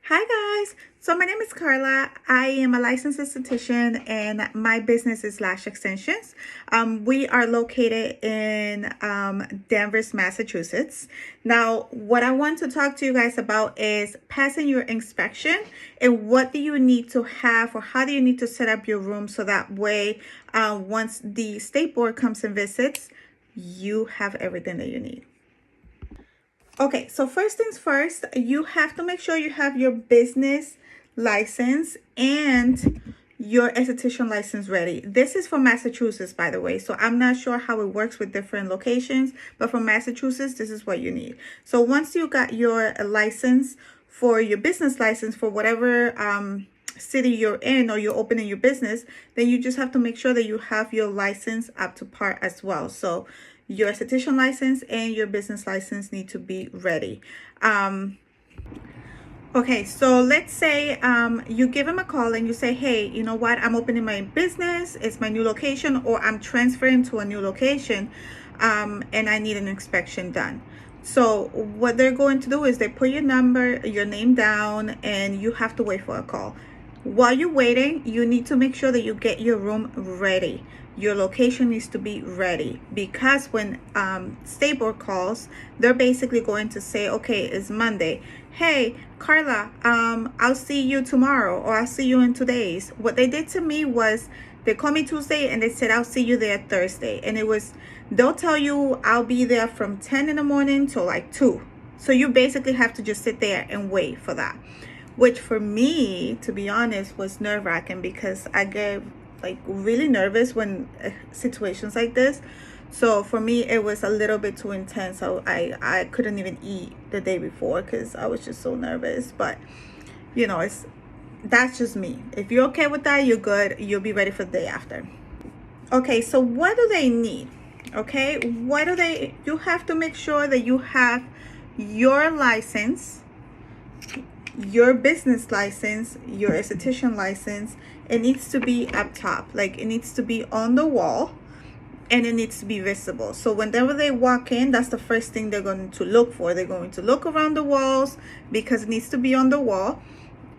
Hi guys, so my name is Carla. I am a licensed esthetician and my business is Lash Extensions. We are located in Danvers, Massachusetts. Now, what I want to talk to you guys about is passing your inspection and what do you need to have or how do you need to set up your room so that way once the state board comes and visits, you have everything that you need. Okay, so first things first, you have to make sure you have your business license and your esthetician license ready. This is for Massachusetts, by the way. So I'm not sure how it works with different locations, but for Massachusetts, this is what you need. So once you got your license for your business license for whatever city you're in or you're opening your business, then you just have to make sure that you have your license up to par as well. So your esthetician license and your business license need to be ready. Okay, so let's say you give them a call and you say, hey, you know what, I'm opening my business, it's my new location, or I'm transferring to a new location and I need an inspection done. So what they're going to do is they put your name down, and you have to wait for a call. While you're waiting, you need to make sure that you get your room ready. Your location needs to be ready, because when state board calls, they're basically going to say, okay, it's Monday. Hey, Carla, I'll see you tomorrow, or I'll see you in 2 days. What they did to me was they called me Tuesday and they said, I'll see you there Thursday. And they'll tell you I'll be there from 10 in the morning till like 2. So you basically have to just sit there and wait for that. Which for me, to be honest, was nerve-wracking, because I get like really nervous when situations like this. So for me, it was a little bit too intense. So I couldn't even eat the day before because I was just so nervous. But you know, that's just me. If you're okay with that, you're good. You'll be ready for the day after. Okay, so what do they need? Okay, you have to make sure that you have your license, your business license, your esthetician license. It needs to be up top, like it needs to be on the wall, and it needs to be visible. So whenever they walk in, that's the first thing they're going to look for. They're going to look around the walls because it needs to be on the wall,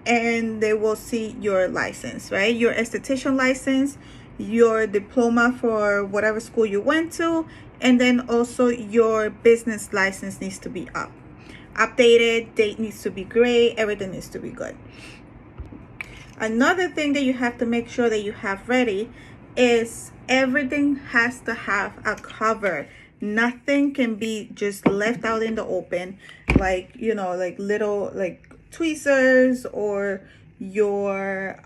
and they will see your license, right? Your esthetician license, your diploma for whatever school you went to, and then also your business license needs to be updated, date needs to be great, everything needs to be good. Another thing that you have to make sure that you have ready is everything has to have a cover. Nothing can be just left out in the open, like, you know, like little like tweezers or your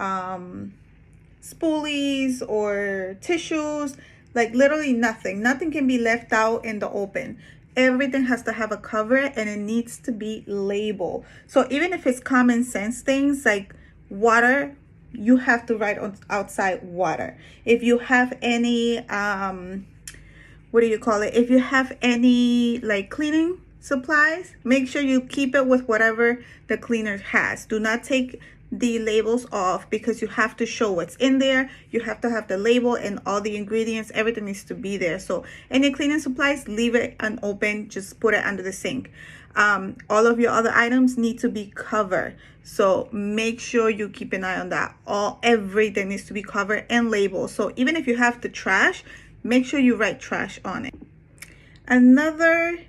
spoolies or tissues. Like literally nothing can be left out in the open. Everything has to have a cover, and it needs to be labeled. So even if it's common sense things like water, you have to write on outside water. If you have any what do you call it, if you have any like cleaning supplies, make sure you keep it with whatever the cleaner has. Do not take the labels off, because you have to show what's in there. You have to have the label and all the ingredients. Everything needs to be there. So any cleaning supplies, leave it unopened, just put it under the sink. All of your other items need to be covered, so make sure you keep an eye on that. Everything needs to be covered and labeled. So even if you have the trash, make sure you write trash on it. Another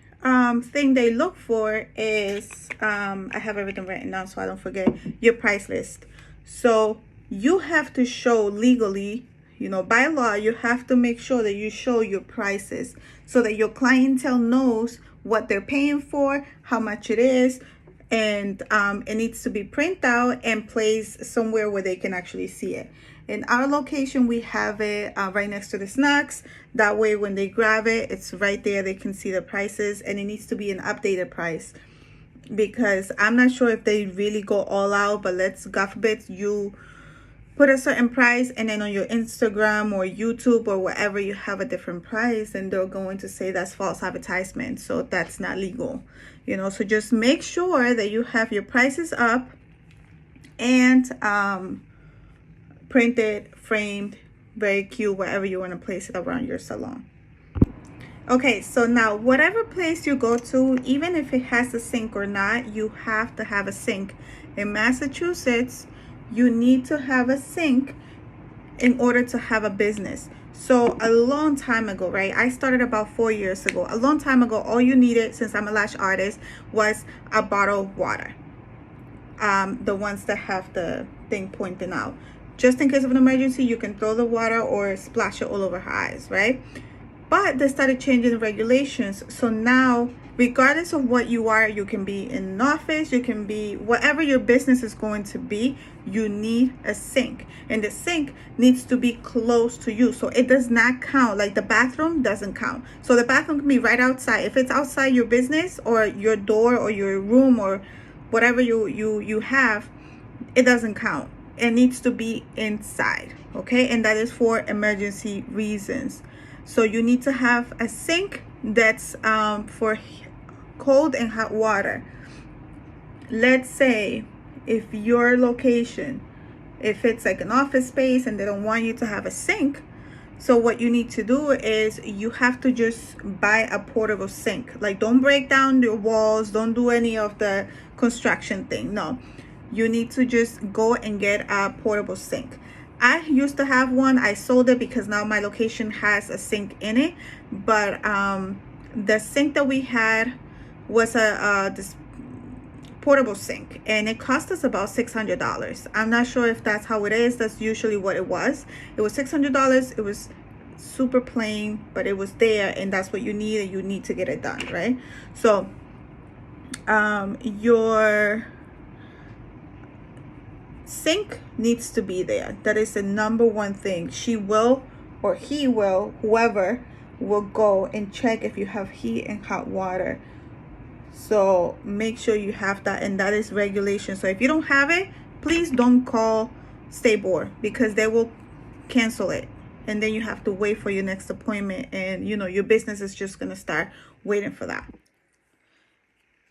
thing they look for is I have everything written down so I don't forget, your price list. So you have to show legally, you know, by law, you have to make sure that you show your prices so that your clientele knows what they're paying for, how much it is, and it needs to be printed out and placed somewhere where they can actually see it. In our location, we have it right next to the snacks. That way, when they grab it, it's right there. They can see the prices, and it needs to be an updated price, because I'm not sure if they really go all out, but let's, God forbid, you put a certain price and then on your Instagram or YouTube or wherever you have a different price, and they're going to say that's false advertisement. So that's not legal, you know. So just make sure that you have your prices up and printed, framed, very cute, wherever you want to place it around your salon. Okay, so now whatever place you go to, even if it has a sink or not, you have to have a sink. In Massachusetts, you need to have a sink in order to have a business. So a long time ago, right? I started about 4 years ago. A long time ago, all you needed, since I'm a lash artist, was a bottle of water. The ones that have the thing pointing out. Just in case of an emergency, you can throw the water or splash it all over her eyes, right? But they started changing the regulations. So now, regardless of what you are, you can be in an office, you can be whatever your business is going to be, you need a sink. And the sink needs to be close to you. So it does not count. Like the bathroom doesn't count. So the bathroom can be right outside. If it's outside your business or your door or your room or whatever you have, it doesn't count. It needs to be inside. Okay. And that is for emergency reasons. So you need to have a sink that's for cold and hot water. Let's say if your location, if it's like an office space and they don't want you to have a sink, so what you need to do is you have to just buy a portable sink. Like, don't break down your walls, don't do any of the construction thing. No, you need to just go and get a portable sink. I used to have one. I sold it because now my location has a sink in it. But the sink that we had was this portable sink, and it cost us about $600. I'm not sure if that's how it is. That's usually what it was. It was $600. It was super plain, but it was there, and that's what you need, and you need to get it done, right? So your sink needs to be there. That is the number one thing. She will, or he will, whoever will go and check if you have heat and hot water. So make sure you have that, and that is regulation. So if you don't have it, please don't call State Board, because they will cancel it, and then you have to wait for your next appointment, and your business is just going to start waiting for that.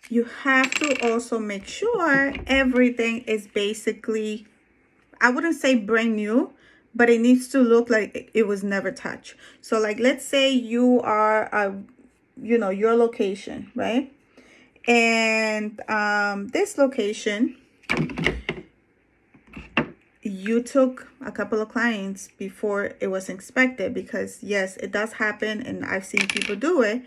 You have to also make sure everything is basically, I wouldn't say brand new, but it needs to look like it was never touched. So like, let's say you are your location, right? And this location, you took a couple of clients before it was inspected, because yes, it does happen, and I've seen people do it.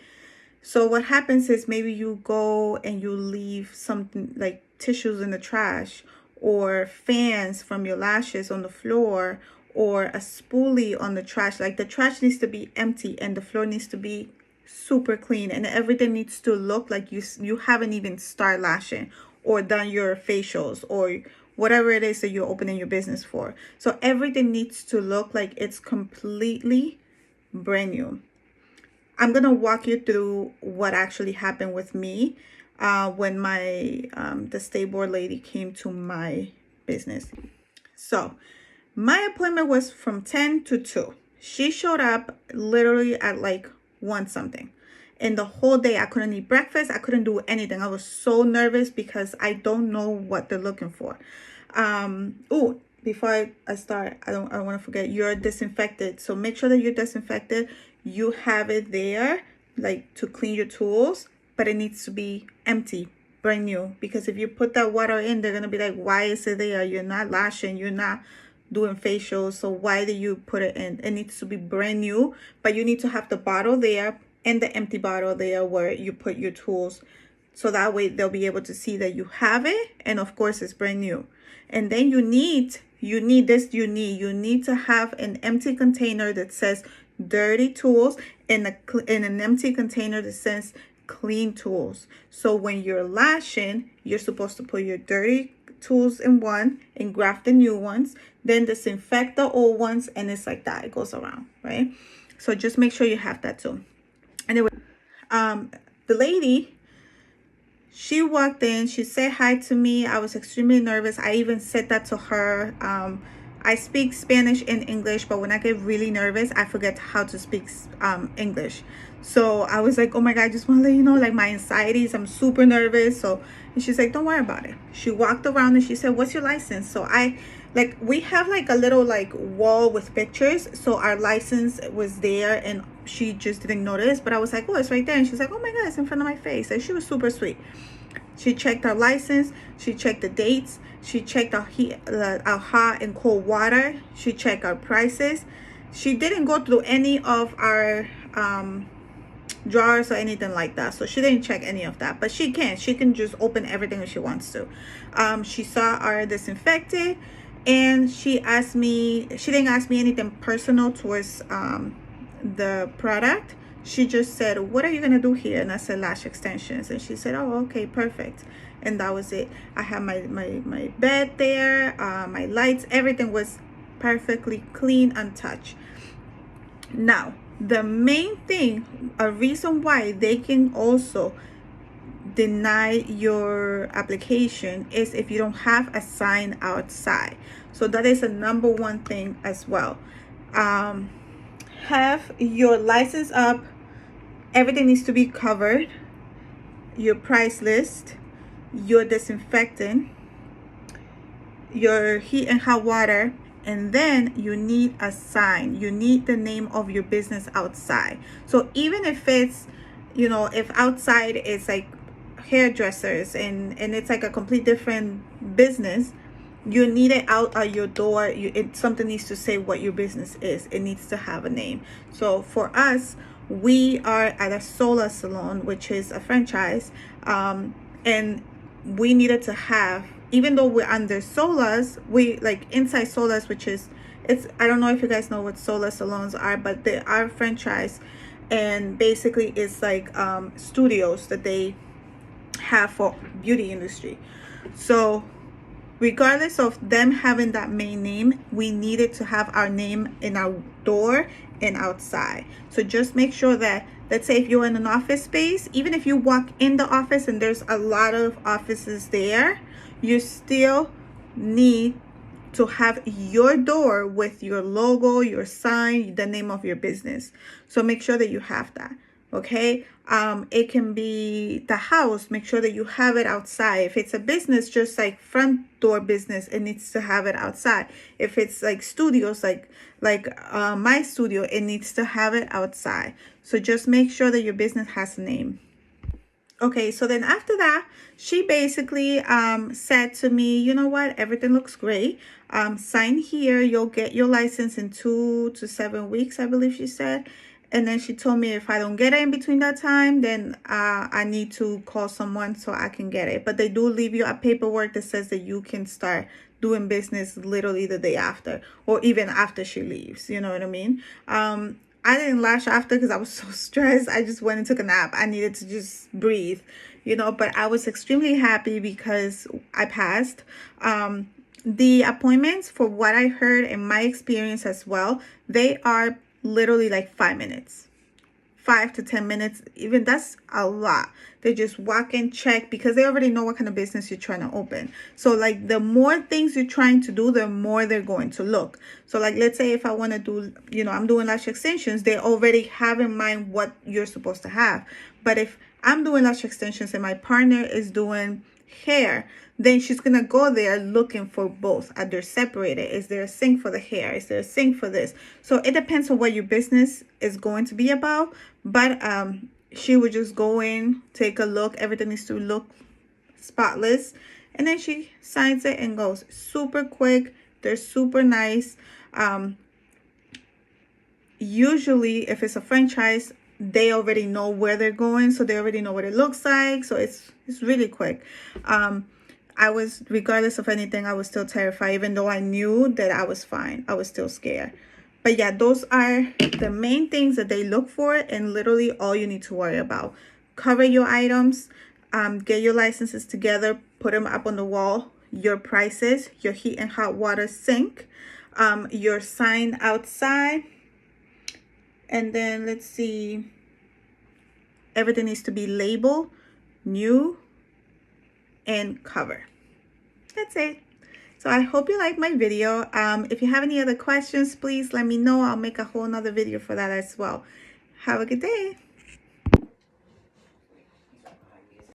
So what happens is, maybe you go and you leave something like tissues in the trash, or fans from your lashes on the floor, or a spoolie on the trash. Like, the trash needs to be empty and the floor needs to be super clean, and everything needs to look like you haven't even started lashing or done your facials or whatever it is that you're opening your business for. So everything needs to look like it's completely brand new. I'm gonna walk you through what actually happened with me when my the State Board lady came to my business. So my appointment was from 10 to 2. She showed up literally at like 1 something. And the whole day I couldn't eat breakfast. I couldn't do anything. I was so nervous because I don't know what they're looking for. Before I start, I don't want to forget, you're disinfected. So make sure that you're disinfected. You have it there, like, to clean your tools, but it needs to be empty, brand new. Because if you put that water in, they're going to be like, why is it there? You're not lashing. You're not doing facials. So why did you put it in? It needs to be brand new, but you need to have the bottle there and the empty bottle there where you put your tools. So that way they'll be able to see that you have it. And of course, it's brand new. And then you need to have an empty container that says dirty tools, and an empty container that says clean tools. So when you're lashing, you're supposed to put your dirty tools in one and graft the new ones, then disinfect the old ones, and it's like that. It goes around, right? So just make sure you have that too. Anyway, the lady, she walked in, she said hi to me. I was extremely nervous. I even said that to her. I speak Spanish and English, but when I get really nervous, I forget how to speak English. So I was like, oh my God, I just want to let you know, like, my anxieties, I'm super nervous. And she's like, don't worry about it. She walked around and she said, what's your license? So we have like a little like wall with pictures. So our license was there, and she just didn't notice, but I was like, oh, it's right there. And she's like, oh my God, it's in front of my face. And she was super sweet. She checked our license. She checked the dates. She checked our hot and cold water. She checked our prices. She didn't go through any of our drawers or anything like that, so she didn't check any of that, but she can just open everything if she wants to. She saw our disinfectant, and she didn't ask me anything personal towards the product. She just said, what are you gonna do here? And I said, lash extensions. And she said, oh, okay, perfect. And that was it. I had my bed there, my lights, everything was perfectly clean, untouched. Now, the main thing, a reason why they can also deny your application is if you don't have a sign outside. So that is a number one thing as well. Have your license up. Everything needs to be covered. Your price list, your disinfectant, your heat and hot water, and then you need a sign. You need the name of your business outside. So even if it's, if outside it's like hairdressers and it's like a complete different business, you need it out at your door. Something needs to say what your business is. It needs to have a name. So for us, we are at a solar salon, which is a franchise, and we needed to have, even though we're under Solas, we like inside Solas, which is, I don't know if you guys know what solar salons are, but they are franchise, and basically it's like studios that they have for beauty industry. So regardless of them having that main name, we needed to have our name in our door and outside. So just make sure that, let's say if you're in an office space, even if you walk in the office and there's a lot of offices there, you still need to have your door with your logo, your sign, the name of your business. So make sure that you have that. Okay. It can be the house. Make sure that you have it outside. If it's a business, just like front door business, it needs to have it outside. If it's like studios, like my studio, it needs to have it outside. So just make sure that your business has a name. Okay, so then after that, she basically said to me, you know what, everything looks great. Sign here. You'll get your license in 2 to 7 weeks, I believe she said. And then she told me if I don't get it in between that time, then I need to call someone so I can get it. But they do leave you a paperwork that says that you can start doing business literally the day after, or even after she leaves. You know what I mean? I didn't lash after because I was so stressed. I just went and took a nap. I needed to just breathe, but I was extremely happy because I passed. The appointments, for what I heard in my experience as well, they are literally like 5 minutes, 5 to 10 minutes. Even that's a lot. They just walk in, check, because they already know what kind of business you're trying to open. So like the more things you're trying to do, the more they're going to look. So like, let's say if I want to do, I'm doing lash extensions, they already have in mind what you're supposed to have. But if I'm doing lash extensions and my partner is doing hair, then she's gonna go there looking for both. Are they separated? Is there a sink for the hair? Is there a sink for this? So it depends on what your business is going to be about. But she would just go in, take a look. Everything needs to look spotless, and then she signs it and goes. Super quick. They're super nice. Usually if it's a franchise, they already know where they're going, so they already know what it looks like. So it's really quick. Regardless of anything, I was still terrified. Even though I knew that I was fine, I was still scared. But yeah, those are the main things that they look for, and literally all you need to worry about. Cover your items, get your licenses together, put them up on the wall, your prices, your heat and hot water sink, your sign outside, and then let's see, everything needs to be labeled, new, and cover. That's it. So I hope you like my video. If you have any other questions, please let me know. I'll make a whole nother video for that as well. Have a good day.